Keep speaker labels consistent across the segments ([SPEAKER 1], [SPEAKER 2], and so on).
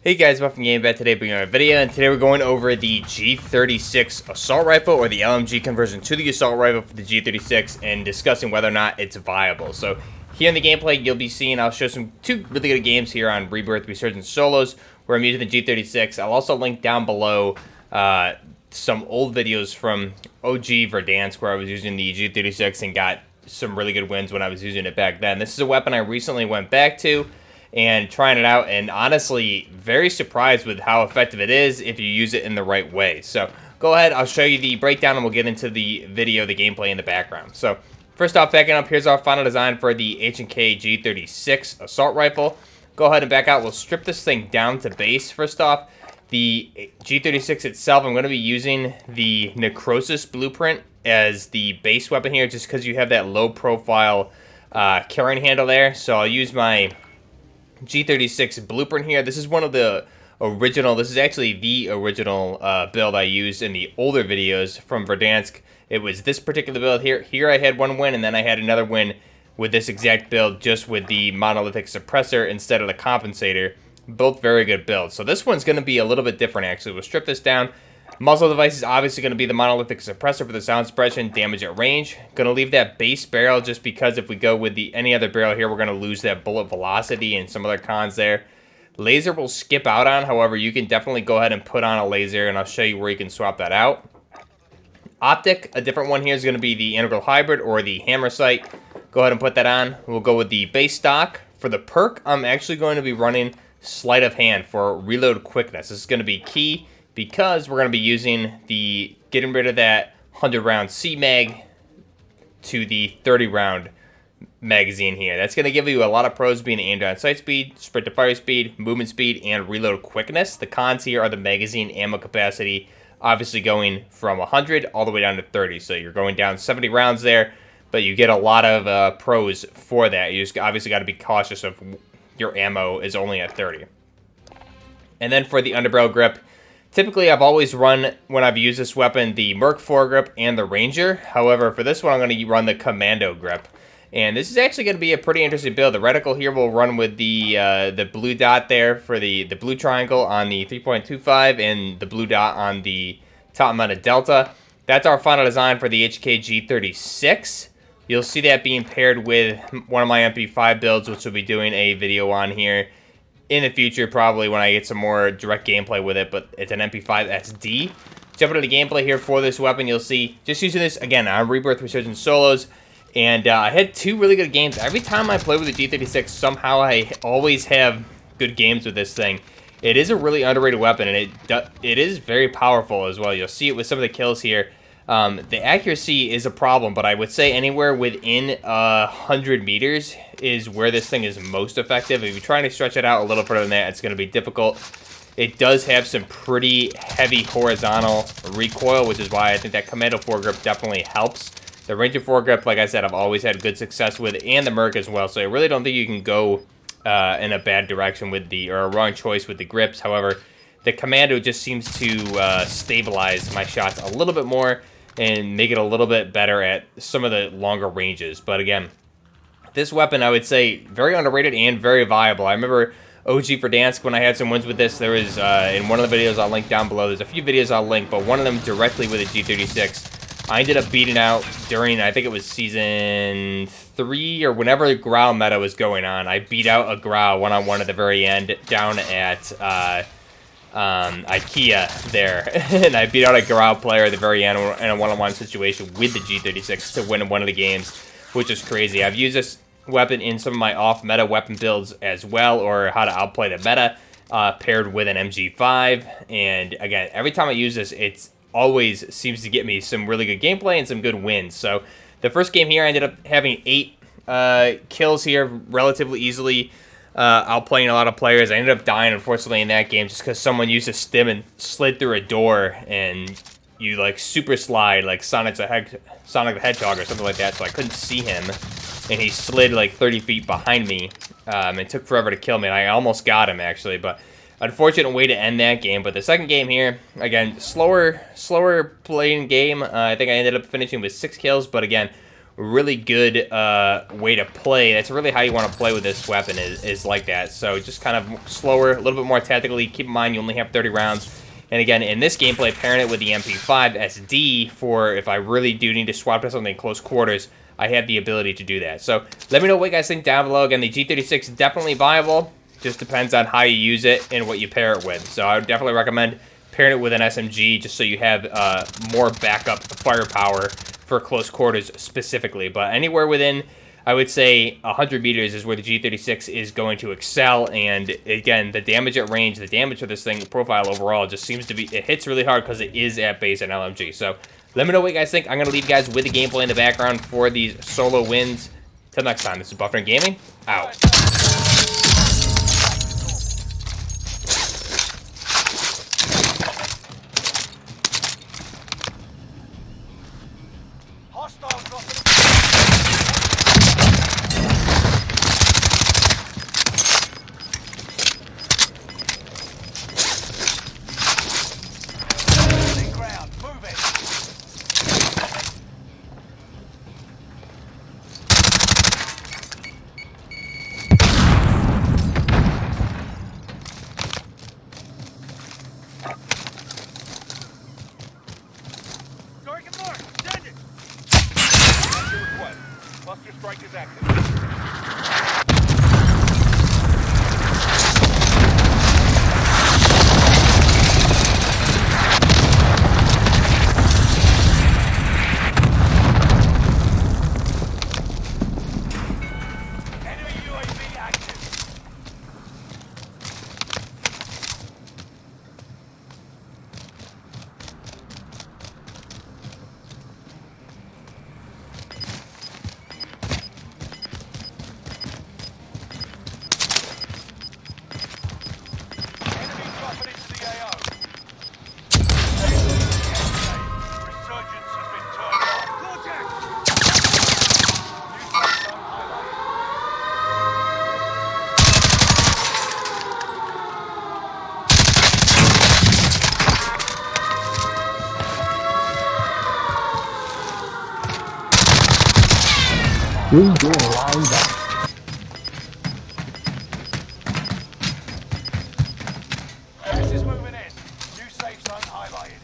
[SPEAKER 1] Hey guys, welcome to Game Back. Today bringing a video, and today we're going over the G36 assault rifle, or the LMG conversion to the assault rifle for the G36, and discussing whether or not it's viable. So here in the gameplay, you'll be seeing, I'll show two really good games here on Rebirth, Resurgence, Solos, where I'm using the G36. I'll also link down below some old videos from OG Verdansk, where I was using the G36 and got some really good wins when I was using it back then. This is a weapon I recently went back to and trying it out, and honestly very surprised with how effective it is if you use it in the right way. So go ahead, I'll show you the breakdown and we'll get into the video, the gameplay in the background. So first off, backing up, here's our final design for the H&K G36 assault rifle. Go ahead and back out. We'll strip this thing down to base. First off, the G36 itself, I'm going to be using the Necrosis blueprint as the base weapon here, just because you have that low profile carrying handle there. So I'll use my G36 blueprint here. This is one of the original, this is actually the original build I used in the older videos from Verdansk. It was this particular build here. Here I had one win, and then I had another win with this exact build, just with the monolithic suppressor instead of the compensator. Both very good builds. So this one's going to be a little bit different, actually. We'll strip this down. Muzzle device is obviously going to be the monolithic suppressor for the sound suppression, damage at range. Going to leave that base barrel just because if we go with any other barrel here, we're going to lose that bullet velocity and some other cons there. Laser will skip out on, however, you can definitely go ahead and put on a laser, and I'll show you where you can swap that out. Optic, a different one here is going to be the integral hybrid or the hammer sight. Go ahead and put that on. We'll go with the base stock. For the perk, I'm actually going to be running sleight of hand for reload quickness. This is going to be key, because we're going to be using getting rid of that 100-round C-Mag to the 30-round magazine here. That's going to give you a lot of pros, being aimed down sight speed, sprint to fire speed, movement speed, and reload quickness. The cons here are the magazine ammo capacity, obviously going from 100 all the way down to 30. So you're going down 70 rounds there, but you get a lot of pros for that. You just obviously got to be cautious of your ammo is only at 30. And then for the underbarrel grip, typically, I've always run, when I've used this weapon, the Merc foregrip and the Ranger. However, for this one, I'm going to run the Commando grip. And this is actually going to be a pretty interesting build. The reticle here will run with the blue dot there for the blue triangle on the 3.25 and the blue dot on the top mounted Delta. That's our final design for the HK G36. You'll see that being paired with one of my MP5 builds, which we'll be doing a video on here in the future, probably when I get some more direct gameplay with it, but it's an MP5 SD. Jumping into the gameplay here for this weapon, you'll see, just using this, again, on Rebirth, Resurgence, Solos, and I had two really good games. Every time I play with the G36, somehow I always have good games with this thing. It is a really underrated weapon, and it is very powerful as well. You'll see it with some of the kills here. The accuracy is a problem, but I would say anywhere within 100 meters is where this thing is most effective. If you're trying to stretch it out a little further than that, it's going to be difficult. It does have some pretty heavy horizontal recoil, which is why I think that Commando foregrip definitely helps. The Ranger foregrip, like I said, I've always had good success with, and the Merc as well, so I really don't think you can go in a bad direction with or a wrong choice with the grips. However, the Commando just seems to stabilize my shots a little bit more and make it a little bit better at some of the longer ranges. But again, this weapon, I would say, very underrated and very viable. I remember OG Verdansk, when I had some wins with this, there was, in one of the videos I'll link down below, there's a few videos I'll link, but one of them directly with a G36, I ended up beating out during, I think it was Season 3, or whenever the Grau meta was going on. I beat out a Grau one-on-one at the very end, down at IKEA there, and I beat out a Grau player at the very end in a one-on-one situation with the G36 to win one of the games, which is crazy. I've used this weapon in some of my off-meta weapon builds as well, or how to outplay the meta, paired with an MG5, and again, every time I use this, it always seems to get me some really good gameplay and some good wins. So the first game here, I ended up having 8 kills here relatively easily, outplaying a lot of players. I ended up dying, unfortunately, in that game just because someone used a stim and slid through a door, and you, like, super slide, like Sonic the Hedgehog or something like that, so I couldn't see him, and he slid, like, 30 feet behind me, and it took forever to kill me, and I almost got him, actually, but unfortunate way to end that game. But the second game here, again, slower playing game. I think I ended up finishing with 6 kills, but again, really good way to play. That's really how you want to play with this weapon, is like that. So just kind of slower, a little bit more tactically. Keep in mind you only have 30 rounds. And again, in this gameplay, pairing it with the MP5 SD for if I really do need to swap to something in close quarters, I have the ability to do that. So let me know what you guys think down below. Again, the G36 is definitely viable. Just depends on how you use it and what you pair it with. So I would definitely recommend pairing it with an SMG just so you have more backup firepower for close quarters specifically. But anywhere within, I would say 100 meters is where the G36 is going to excel. And again, the damage at range, the damage for this thing profile overall just seems to be, it hits really hard because it is at base and LMG. So let me know what you guys think. I'm going to leave you guys with the gameplay in the background for these solo wins. Till next time, this is Buffering Gaming, out.
[SPEAKER 2] Cluster strike is active.
[SPEAKER 3] We're doing lined up.
[SPEAKER 2] Gas is moving in. New safe zone highlighted.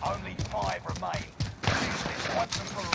[SPEAKER 2] Only 5 remain. Finish this once and for all.